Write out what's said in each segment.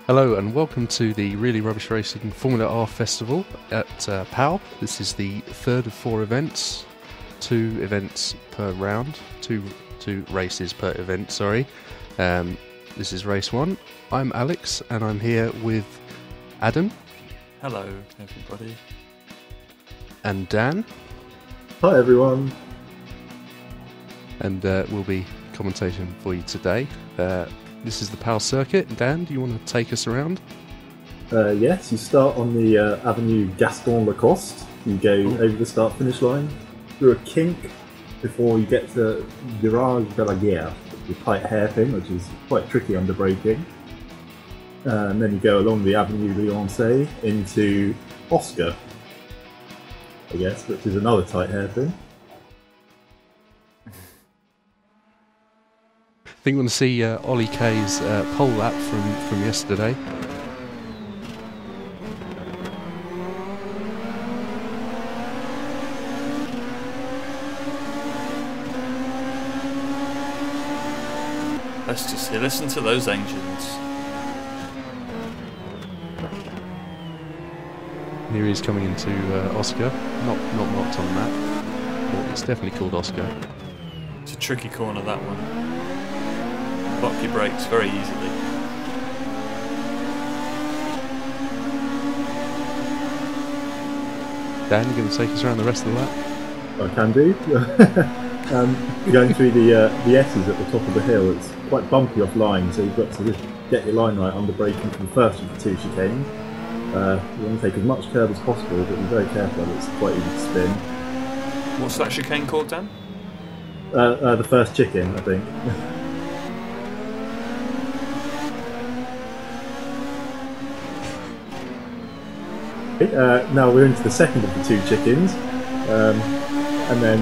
Hello and welcome to the Really Rubbish Racing Formula R Festival at Pau. This is the third of 4 events, 2 events per round, two races per event, sorry. This is race 1. I'm Alex and I'm here with Adam. Hello everybody. And Dan. Hi everyone. And we'll be commentating for you today. This is the Pau circuit. Dan, do you want to take us around? Yes, you start on the Avenue Gaston Lacoste. You go over the start-finish line, through a kink before you get to Virage de la Guerre, the tight hairpin, which is quite tricky under braking. And then you go along the Avenue Lyonnais into Oscar, I guess, which is another tight hairpin. I think we want to see Ollie K's pole lap from yesterday. Let's just listen to those engines. Here he's coming into Oscar. Not marked on the map, but it's definitely called Oscar. It's a tricky corner, that one. Lock your brakes very easily. Dan, you going to take us around the rest of the lap? I can do. Going through the S's at the top of the hill, it's quite bumpy offline, so you've got to just get your line right under braking for the first of the 2 chicanes. You want to take as much curb as possible, but be very careful, it's quite easy to spin. What's that chicane called, Dan? The first chicken, I think. Now we're into the second of the 2 chickens, and then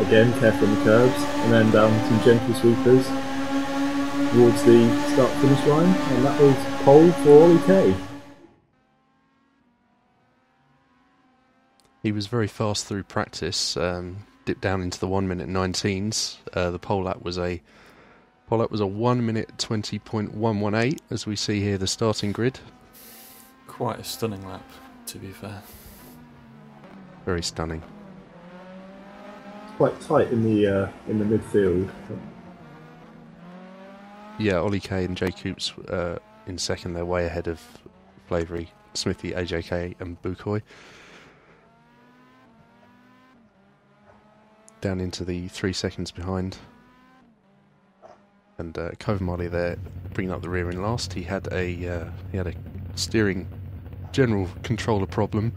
again careful on the curbs, and then down some gentle sweepers towards the start-finish line, and that was pole for Ollie K. He was very fast through practice, dipped down into the 1 minute 19s. The pole lap was a 1 minute 20.118, as we see here the starting grid. Quite a stunning lap, to be fair. Very stunning. It's quite tight in the midfield. Yeah, Ollie K and Jay Coops in second. They're way ahead of Flavery, Smithy, AJK and Bukoy. Down into the 3 seconds behind. And Kovamali there bringing up the rear in last. He had a steering general controller problem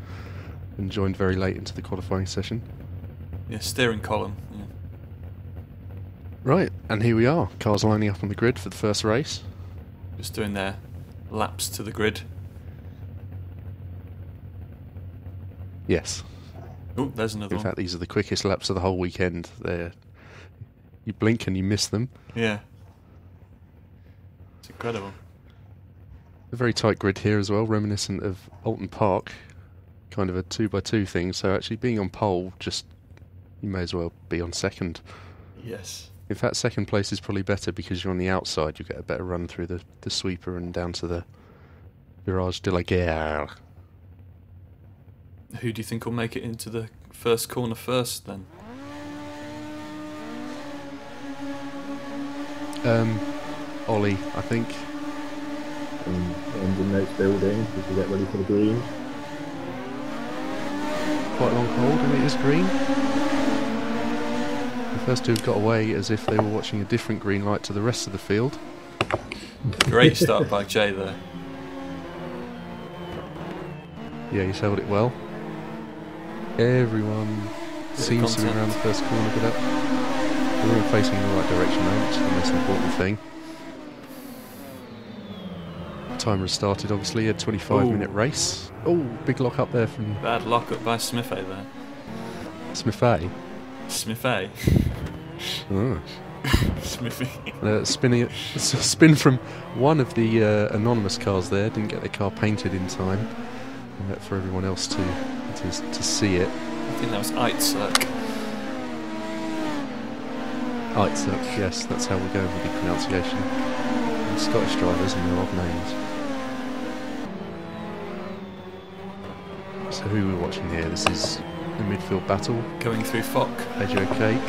and joined very late into the qualifying session. Yeah, steering column. Yeah. Right, and here we are. Cars lining up on the grid for the first race. Just doing their laps to the grid. Yes. Oh, there's another In one. fact, these are the quickest laps of the whole weekend. You blink and you miss them. Yeah. It's incredible. A very tight grid here as well, reminiscent of Alton Park. Kind of a 2x2 thing, so actually being on pole, you may as well be on second. Yes. In fact, second place is probably better because you're on the outside. You get a better run through the sweeper and down to the Virage de la Guerre. Who do you think will make it into the first corner first, then? Ollie, I think. And engine notes building as we get ready for the green. Quite a long hold, and it is green. The first 2 have got away as if they were watching a different green light to the rest of the field. Great start by Jay there. Yeah, he's held it well. Everyone seems to be around the first corner, but we're all facing in the right direction now, which is the most important thing. Timer has started, obviously, a 25-minute race. Oh, big lock up there from Bad lock up by Smithy there. Smithy. Smithy. Oh. Smithy. Spin from one of the anonymous cars there. Didn't get their car painted in time for everyone else to see it. I think that was Eitzerk. Yes, that's how we're going with the pronunciation. And Scottish drivers and their odd names. So who we're watching here? This is the midfield battle. Going through Fock. AJ Cake.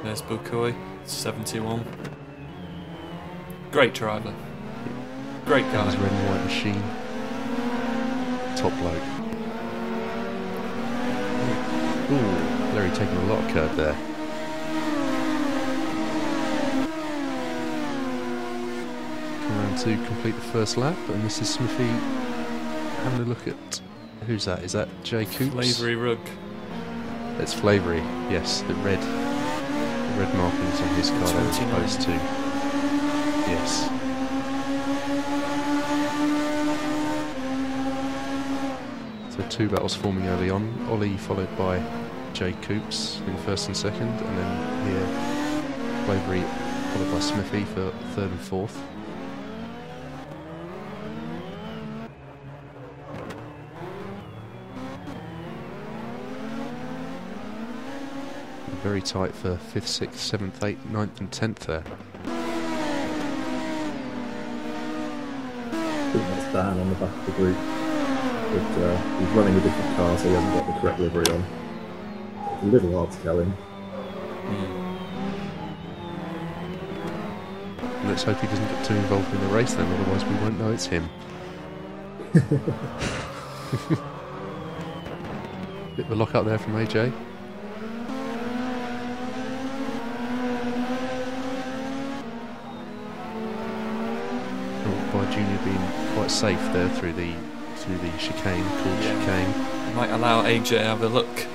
There's Bukoy, 71. Great driver. Great guy. His red and white machine. Top bloke. Ooh, Larry taking a lot of curve there. Come around to complete the first lap, and this is Smithy having a look at, who's that? Is that Jay Coops? Flavoury Rug. It's Flavoury, yes, the red markings on his car as opposed to, yes. So two battles forming early on. Ollie followed by Jay Coops in first and second, and then here Flavoury followed by Smithy for third and fourth. Very tight for 5th, 6th, 7th, 8th, 9th and 10th there. I think that's Dan on the back of the group. But he's running a different car, so he hasn't got the correct livery on. It's a little hard to tell him. Let's hope he doesn't get too involved in the race then, otherwise we won't know it's him. Bit of a lock up there from AJ. By Junior being quite safe there through the chicane, called chicane. Might allow AJ to have a look.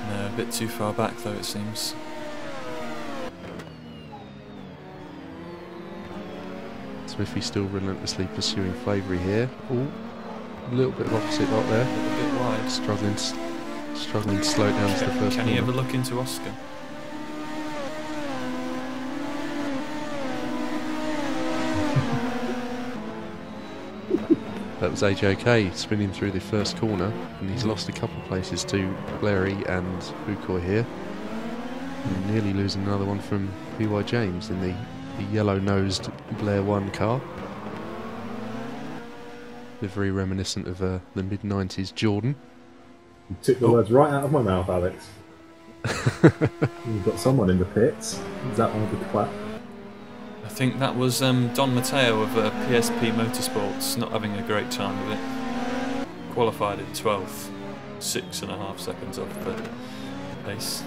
No, a bit too far back though it seems. Smithy still relentlessly pursuing Flavoury here. Oh, a little bit of opposite lot there. A little bit wide. Struggling to slow down to the first Can he ever look into Oscar? That was AJK spinning through the first corner, and he's lost a couple of places to Blairy and Bukoy here. And nearly losing another one from PY James in the yellow-nosed Blair 1 car. They're very reminiscent of the mid-90s Jordan. You took the words right out of my mouth, Alex. You've got someone in the pits. Is that one of the clap? I think that was Don Matteo of PSP Motorsports, not having a great time with it. Qualified in 12th, 6.5 seconds off the pace.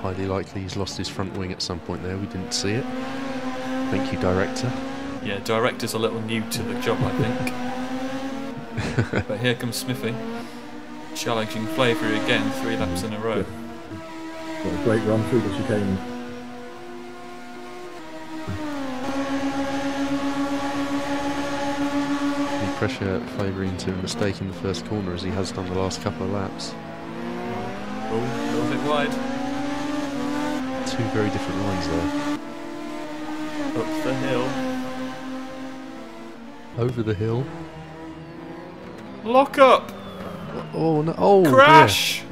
Highly likely he's lost his front wing at some point there, we didn't see it. Thank you, director. Yeah, director's a little new to the job, I think. But here comes Smithy, challenging Flavoury again, 3 laps in a row. Got a great run through the chicane. Pressure Flavoury into a mistake in the first corner as he has done the last couple of laps. Oh, a little bit wide. Two very different lines there. Up the hill. Over the hill. Lock up! Oh no! Oh, crash!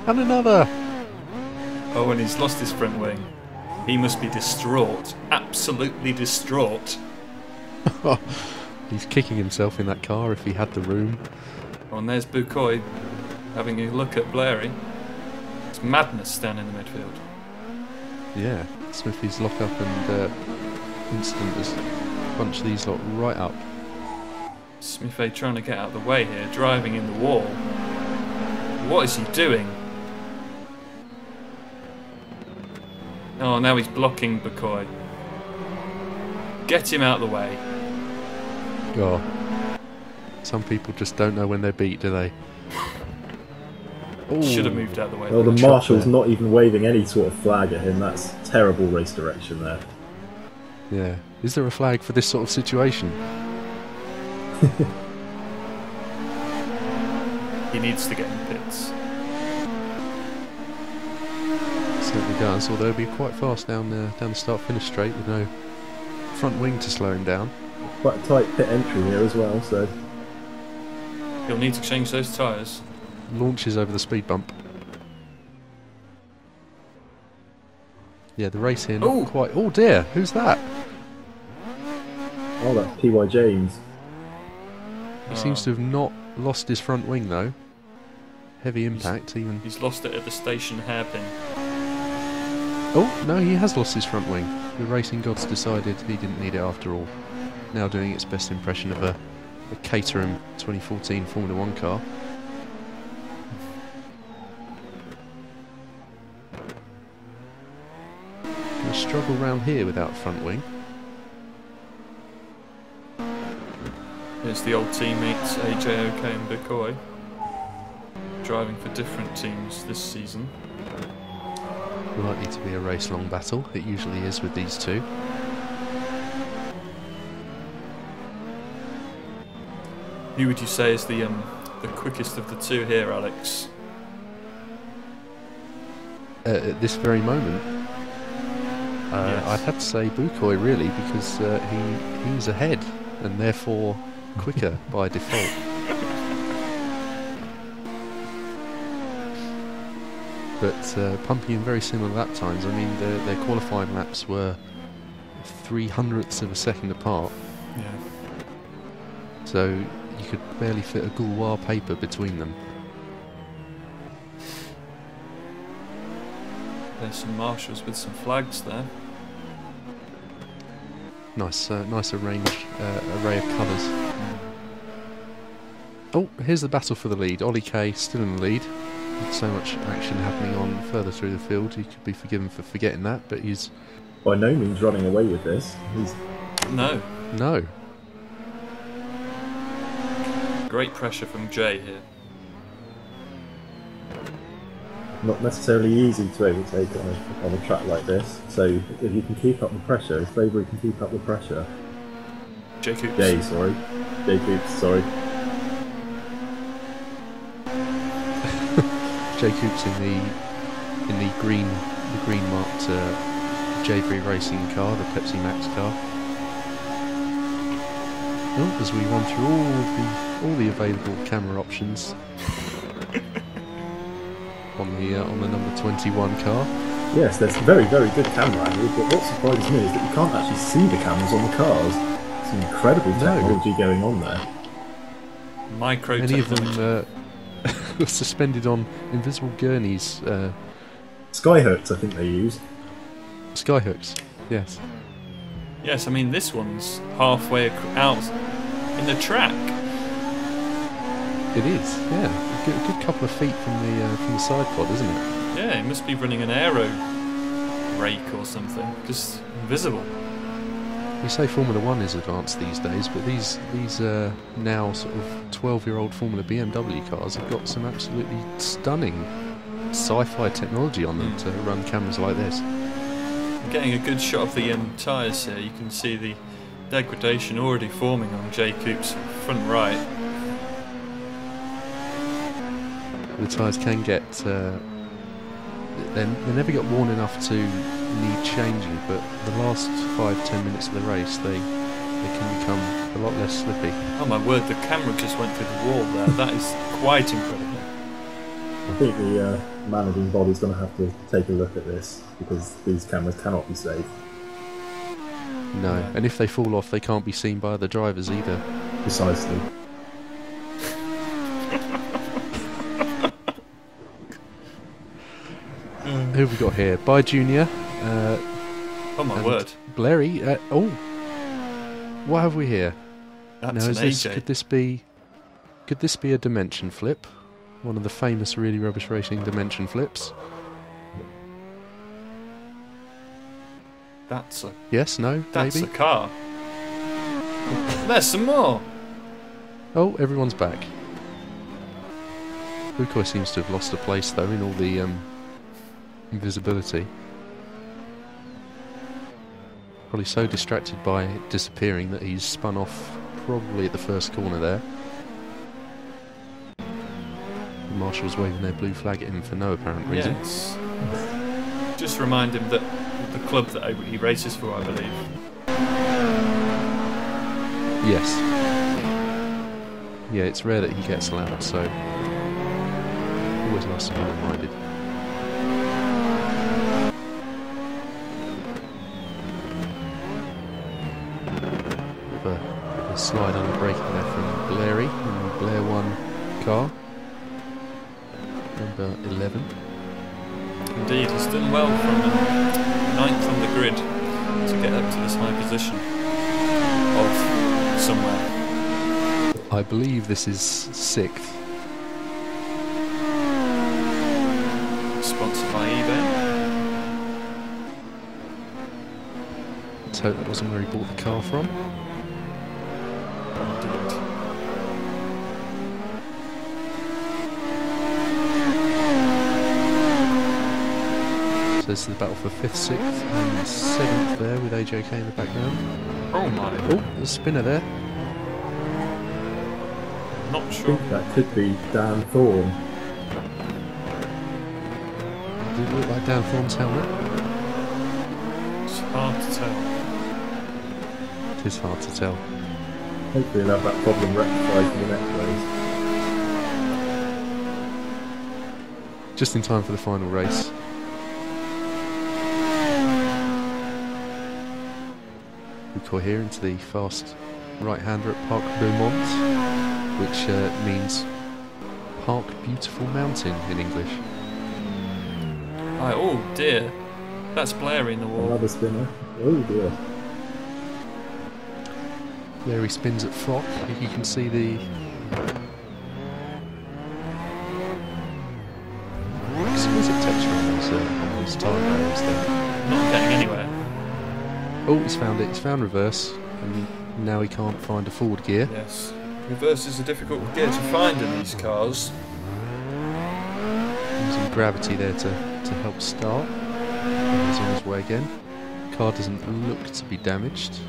And another! Oh, and he's lost his front wing. He must be distraught. Absolutely distraught. He's kicking himself in that car if he had the room. Oh, and there's Bukoy having a look at Blairy. It's madness down in the midfield. Yeah, Smithy's lock up and instant has bunched these lot right up. Smithy trying to get out of the way here, driving in the wall. What is he doing? Oh, now he's blocking Bukoy. Get him out of the way. Oh. Some people just don't know when they're beat, do they? Should have moved out of the way. Well, the marshal's not even waving any sort of flag at him. That's terrible race direction there. Yeah. Is there a flag for this sort of situation? He needs to get in the pits. Certainly does, although he'll be quite fast down the start-finish straight with no front wing to slow him down. Quite a tight pit entry here as well, so... He'll need to change those tyres. Launches over the speed bump. Yeah, the race here Ooh. not quite... Oh dear, who's that? Oh, that's P.Y. James. He seems to have not lost his front wing though. Heavy impact even. He's lost it at the station hairpin. Oh, no, he has lost his front wing. The racing gods decided he didn't need it after all. Now doing its best impression of a Caterham 2014 Formula 1 car. Gonna struggle round here without front wing. Here's the old teammates AJ, OK and Bukoy, driving for different teams this season. Likely to be a race-long battle. It usually is with these two. Who would you say is the quickest of the two here, Alex? At this very moment, Yes. I'd have to say Bukoy really, because he's ahead and therefore quicker by default. But pumping in very similar lap times. I mean, their qualifying laps were 0.03 of a second apart. Yeah. So you could barely fit a Gaulois paper between them. There's some marshals with some flags there. Nice array of colours. Oh, here's the battle for the lead. Ollie Kay still in the lead. With so much action happening on further through the field, he could be forgiven for forgetting that, but he's... By no means running away with this. He's No. No. Great pressure from Jay here. not necessarily easy to overtake on a track like this. So if you can keep up the pressure, if Bravery can keep up the pressure. Jay Coops. Jay Coops, sorry. Jay Coops in the green marked J3 racing car, the Pepsi Max car. Oh, as we run through all the available camera options on the number 21 car. Yes, there's very, very good camera angle, but what surprises me is that you can't actually see the cameras on the cars. It's incredible technology going on there. Micro Many of technology. them were suspended on invisible gurneys. Skyhooks, I think they use. Skyhooks, yes. Yes, I mean this one's halfway out in the track. It is, yeah. A good couple of feet from the side pod, isn't it? Yeah, it must be running an aero rake or something. Just invisible. We say Formula 1 is advanced these days, but these now sort of 12-year-old Formula BMW cars have got some absolutely stunning sci-fi technology on them to run cameras like this. Getting a good shot of the tyres here, you can see the degradation already forming on Jay Coops' front right. The tyres can get... they never get worn enough to need changing, but the last 5-10 minutes of the race they can become a lot less slippy. Oh my word, the camera just went through the wall there. That is quite incredible. I think the managing body's going to have to take a look at this, because these cameras cannot be safe. No, and if they fall off, they can't be seen by other drivers either. Precisely. Who have we got here? Bye Junior. Oh my word. Blairy. What have we here? That's Now, an AJ. could this be a dimension flip? One of the famous Really Rubbish Racing dimension flips. That's a Yes, no, that's maybe? a car. There's some more. Oh, everyone's back. Bukoy seems to have lost a place though in all the invisibility. Probably so distracted by it disappearing that he's spun off probably at the first corner there. The marshals waving their blue flag at him for no apparent reason. Yes. Just remind him that the club that he races for, I believe. Yes. Yeah, it's rare that he gets allowed, so always nice to be reminded. slide under braking there from Blairy in the Blair 1 car, number 11. Indeed, he's done well from 9th on the grid to get up to this high position of somewhere. I believe this is 6th. Sponsored by eBay. Let's hope that wasn't where he bought the car from. Indeed. So this is the battle for 5th, 6th and 7th there with AJK in the background. Oh my. Oh, there's a spinner there. Not I sure. think that could be Dan Thorne. Did it look like Dan Thorne's helmet? It's hard to tell. It is hard to tell. Hopefully he'll have that problem rectified for the next race. Just in time for the final race. We call here into the fast right-hander at Parc Beaumont, which means Park Beautiful Mountain in English. Oh dear, that's Blairy in the wall. Another spinner. Oh dear. There he spins at Fock. You can see the exquisite texture on those tyre rails there. Not getting anywhere. Oh, he's found it. He's found reverse, and now he can't find a forward gear. Yes. Reverse is a difficult gear to find in these cars. Using gravity there to help start. And he's on his way again. Car doesn't look to be damaged.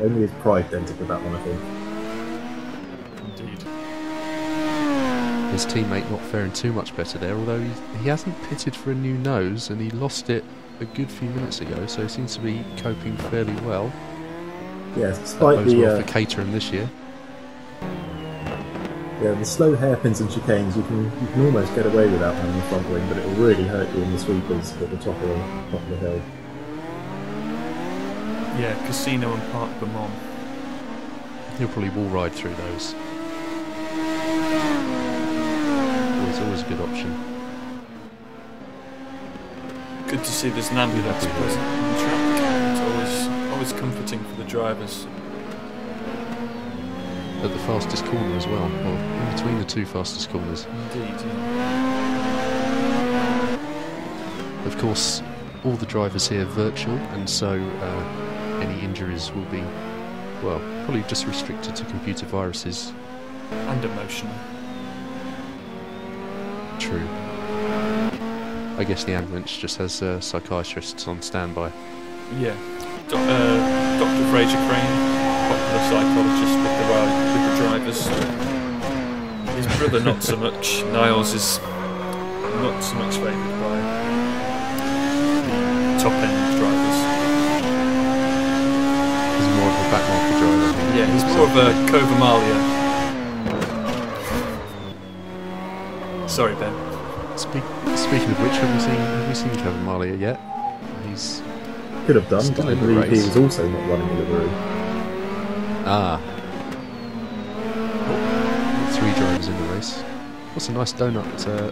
Only his pride dented with that one, I think. Indeed. His teammate not faring too much better there, although he hasn't pitted for a new nose, and he lost it a good few minutes ago, so he seems to be coping fairly well. Yes, That despite bodes well the for Caterham this year. the slow hairpins and chicanes, you can almost get away without having the front wing, but it will really hurt you in the sweepers at the top of the hill. Yeah, Casino and Parc Beaumont. He'll probably wall ride through those. Always a good option. Good to see there's an ambulance present on the track. It's always comforting for the drivers. At the fastest corner as well, or in between the two fastest corners. Indeed, yeah. Of course, all the drivers here are virtual, and so any injuries will be, well, probably just restricted to computer viruses. And emotional. True. I guess the ambulance just has psychiatrists on standby. Yeah. Dr. Fraser Crane, popular psychologist with the drivers. His brother not so much. Niles is not so much favoured by the top end drivers. He's more of a backmarker driver. Yeah, he's more of a Kovamalia. Sorry, Ben. Speaking of which, have we seen Kevin Marlier yet? He's Could have done, still but I in the believe he race. was also not running a livery. Ah. 3 drivers in the race. What's a nice donut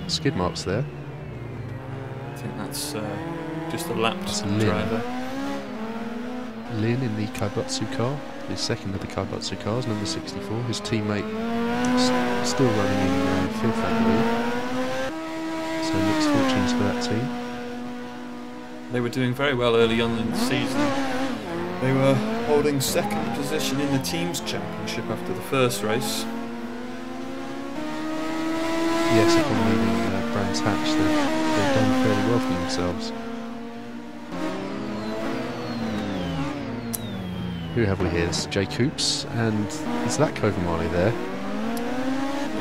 skid marks there. I think that's just a lapped That's Lynn. driver. Lynn in the Kaibatsu car, his second of the Kaibatsu cars, number 64. His teammate still running in 5th, I believe. So mixed fortunes for that team. They were doing very well early on in the season. They were holding second position in the teams championship after the first race. Yes, upon leaving Brands Hatch, they've done fairly well for themselves. Who have we here? It's Jay Coops, and is that Kovamali there?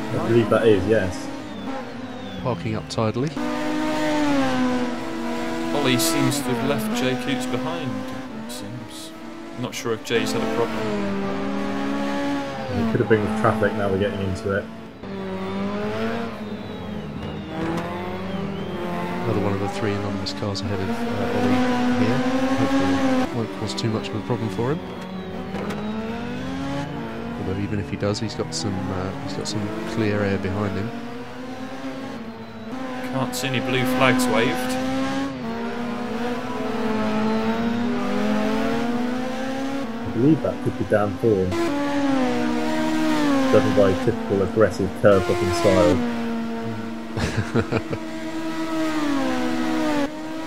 I believe that is, yes. Parking up tidily. Ollie seems to have left Jay Coots behind, it seems. Not sure if Jay's had a problem. It could have been with traffic, now we're getting into it. Another one of the 3 anonymous cars ahead of Ollie here. Hopefully it won't cause too much of a problem for him. Although even if he does, he's got some clear air behind him. Can't see any blue flags waved. I believe that could be Dan Thorne. Driven by typical aggressive curve hopping style.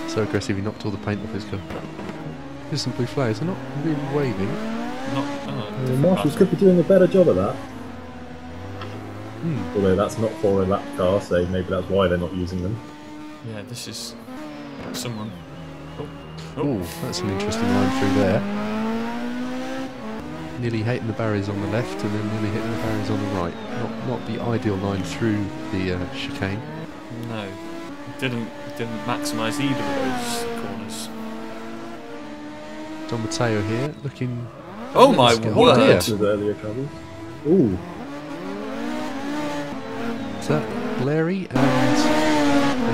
So aggressive he knocked all the paint off his car. There's some blue flags, they're not really waving. The marshals could be doing a better job of that. Hmm. Although that's not for a lap car, so maybe that's why they're not using them. Yeah, this is someone. Oh, that's an interesting line through there. Nearly hitting the barriers on the left and then nearly hitting the barriers on the right. Not the ideal line through the chicane. No, didn't maximise either of those corners. Don Matteo here, looking... Oh my word! With earlier travels. Ooh. Is that Larry and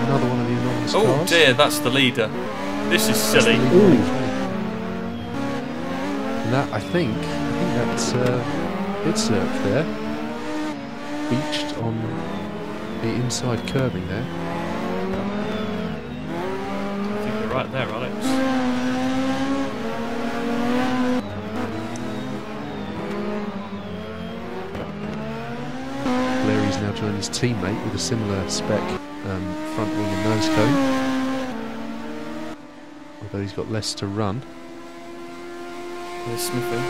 another one of the anonymous cars? Oh dear, that's the leader. This is silly. And that, I think that's Bitzerk there, beached on the inside curbing there. I think you're right there, Alex. Larry's now joined his teammate with a similar spec front wing and nose cone, although he's got less to run. Here's Smithy.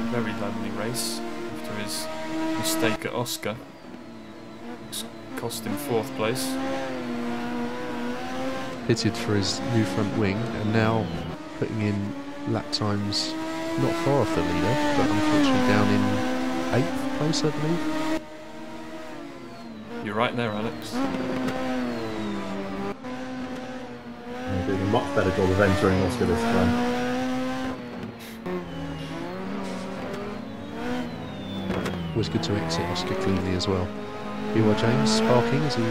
Very lonely race after his mistake at Oscar. It's cost him 4th place. Pitted for his new front wing and now putting in lap times not far off the leader, but unfortunately down in 8th place, I believe. You're right there, Alex. They're doing a much better job of entering Oscar this time. Always good to exit Oscar cleanly as well. B.Y. James sparking as he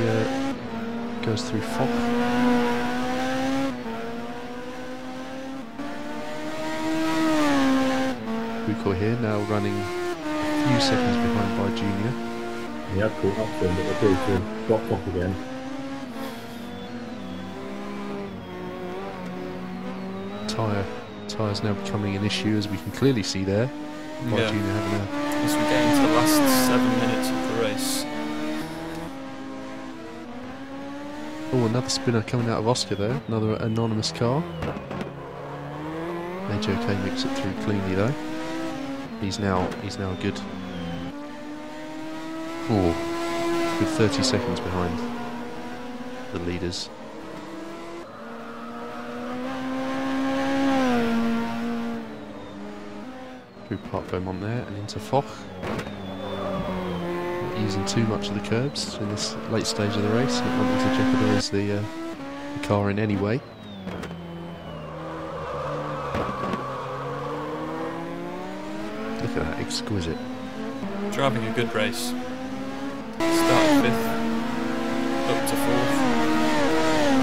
goes through Foch. Bucco here now running a few seconds behind by Junior. He had caught up to him, but appears to have dropped off again. Tyres now becoming an issue, as we can clearly see there. By Yeah. Junior having a... As we get into the last 7 minutes of the race. Oh, another spinner coming out of Oscar there. Another anonymous car. AJK makes it through cleanly though. He's now a good 30 seconds behind the leaders. Through Park Beaumont there and into Foch. Not using too much of the curbs in this late stage of the race, not wanting to jeopardise the car in any way. Look at that, exquisite. Driving a good race. Started 5th, up to 4th.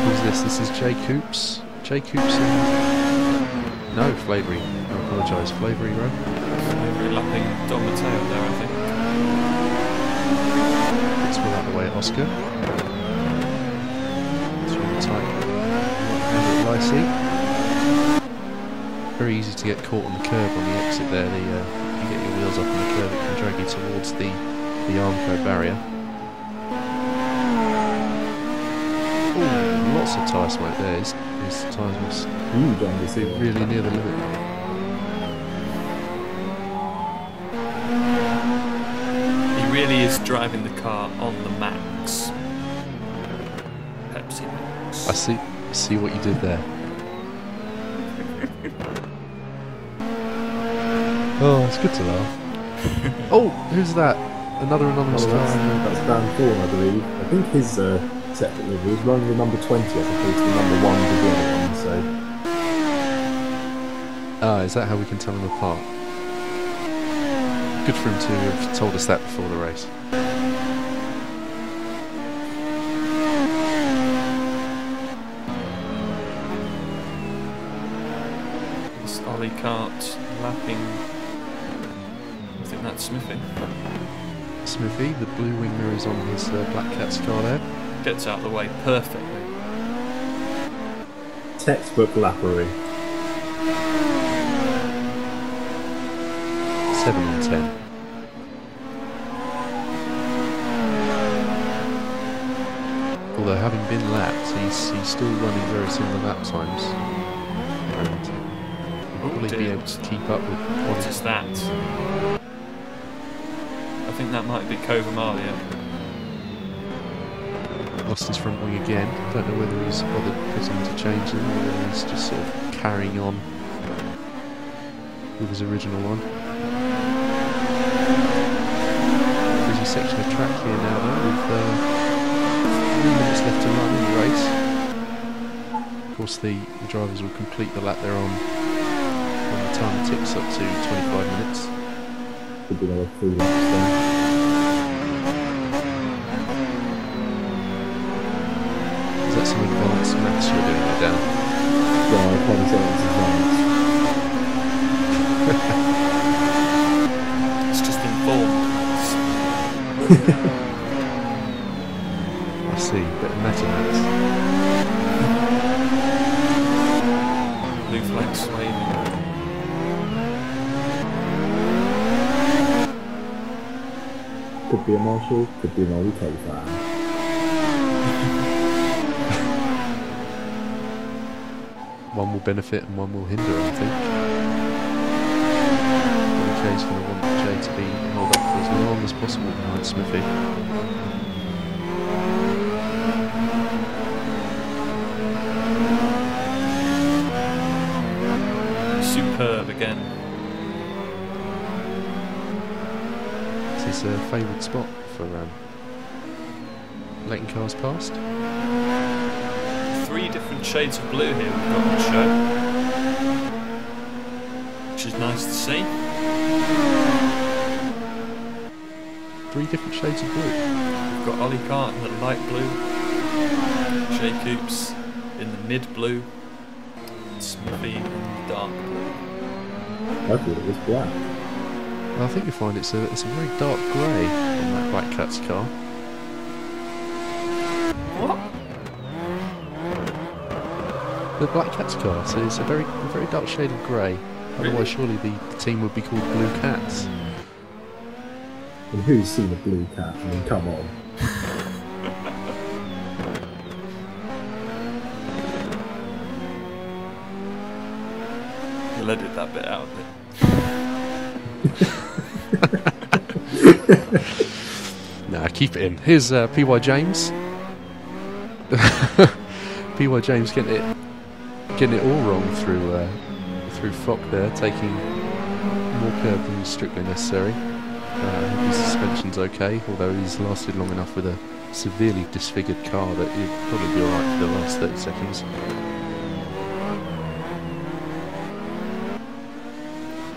Who's this? This is Jay Coops. Jay Coops and... No, Flavery. I apologise, Flavery Row. Flavery lapping Don Matteo there, I think. Let's pull out the way at Oscar. Through the tight hand at Lycée. Very easy to get caught on the curb on the exit there. If you get your wheels up on the curb, it can drag you towards the Armco barrier. Ooh, lots of tyre smoke there. His tyres must Huge on this be really near the limit. He really is driving the car on the max. Pepsi Max. I see what you did there. Oh, it's good to laugh. Oh, who's that? Another anonymous car. That's Dan Thorne, I believe. I think his separate livery is running the number 20 as opposed to the number 1 beginning one, so... Is that how we can tell them apart? Good for him to have told us that before the race. This Ollie Cart lapping. I think that's Smithy. Smithy, the blue wing mirrors on his Black Cat's car there. Gets out of the way perfectly. Textbook lappery. 7 on 10. Although having been lapped, he's still running very similar lap times. And he'll probably be able to keep up with What is that? I think that might be Kovamalia. Lost his front wing again. Don't know whether he's bothered putting to change them or whether he's just sort of carrying on with his original one. Busy section of track here now though, with 3 minutes left to run in the race. Of course the drivers will complete the lap they're on when the time ticks up to 25 minutes. Could be another 3 laps then. Is that some advanced maths you're doing there, Dan? Yeah, I'll probably say it's advanced. It's just informed. I see, bit of meta maths. Blue flag waving. Could be a Marshall, could be an UK fan. One will benefit and one will hinder, I think. Jay's going to want Jay to be held up for as long as possible behind Smithy. Superb again. This is a favoured spot for letting cars past. 3 different shades of blue here we've got on the show, which is nice to see. 3 different shades of blue. We've got Ollie Cart in the light blue, Jay Coops in the mid blue, and Smithy in the dark blue. I thought it was black. Well, I think you'll find it's a very dark grey on that Black Cat's car. What? The Black Cat's car, so it's a very dark shade of grey. Otherwise, surely the team would be called Blue Cats. And who's seen a blue cat? I mean, come on. You'll edit that bit out of it. Nah, keep it in. Here's PY James. PY James getting it all wrong through Fock there, taking more curb than was strictly necessary. His suspension's okay, although he's lasted long enough with a severely disfigured car that he'd probably be alright for the last 30 seconds.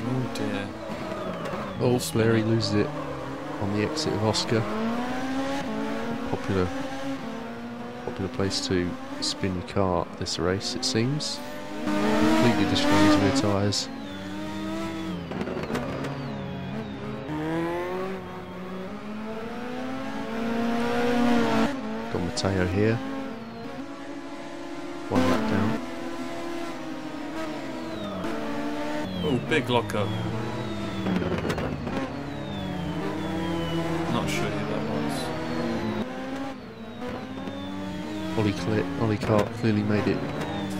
Oh dear. Oh, Flary loses it on the exit of Oscar. Popular place to spin your car at this race, it seems. Completely destroying his rear tyres. Got Matteo here. 1 lap down. Oh, big lockup. Not sure who that was. Ollie Cart clearly made it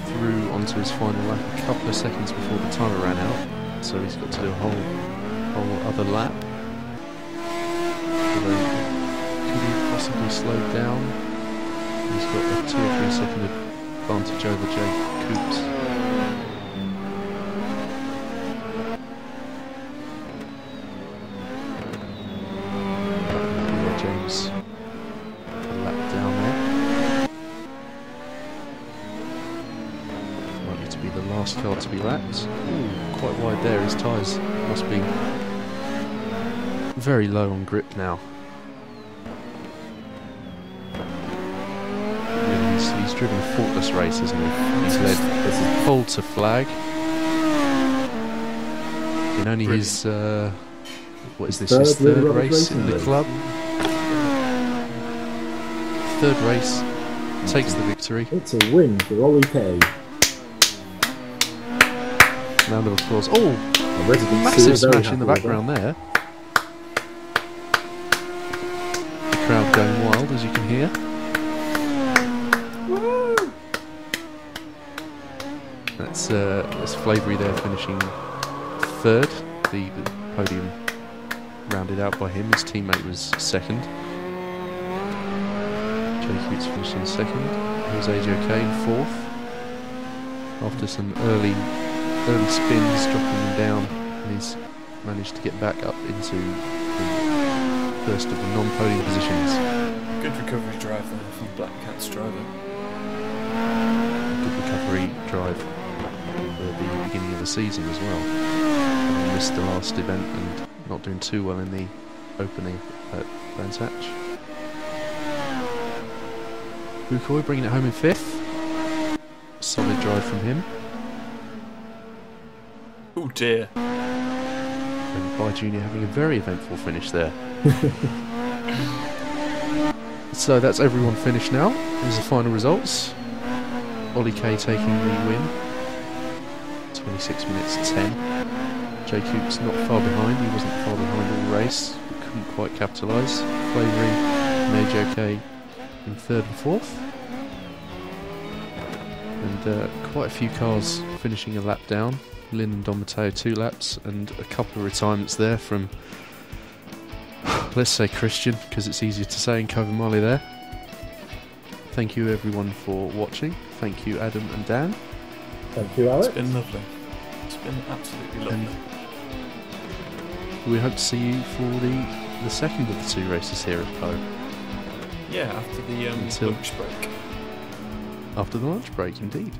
through onto his final lap a couple of seconds before the timer ran out, so he's got to do a whole other lap. Although, could he possibly slow down? He's got a 2 or 3 second advantage over Jay Coops. James a lap down there. Likely to be the last car to be lapped. Ooh, quite wide there. His tyres must be very low on grip now. He's driven a faultless race, hasn't he? He's led pole to flag in only his What is this? His third race in the club. Third race, takes the victory. It's a win for Ollie K. Round of applause. Oh, massive smash in the background there. The crowd going wild, as you can hear. Woo! That's Flavoury there finishing third. The podium rounded out by him. His teammate was second. Jay Coots finished in second. Here's AJK in fourth. After some early spins, dropping him down, and he's managed to get back up into the first of the non-podium positions. Good recovery drive there from Black Cat's driver. Good recovery drive for the beginning of the season as well. Having missed the last event and not doing too well in the opening at Brands Hatch. Bukoy bringing it home in fifth. Solid drive from him. Oh dear. And Bai Junior having a very eventful finish there. So that's everyone finished now. Here's the final results. Ollie K taking the win. 26 minutes 10. Jay Coops not far behind. He wasn't far behind all the race. But couldn't quite capitalise. Flavoury and AJK in third and fourth. And quite a few cars finishing a lap down. Lynn and Don Matteo 2 laps, and a couple of retirements there from, let's say, Christian, because it's easier to say, in Kovamali there. Thank you everyone for watching. Thank you Adam and Dan. Thank you, Alex. It's been lovely. It's been absolutely lovely. And we hope to see you for the second of the 2 races here at Pau. Yeah, after the lunch break. After the lunch break, indeed.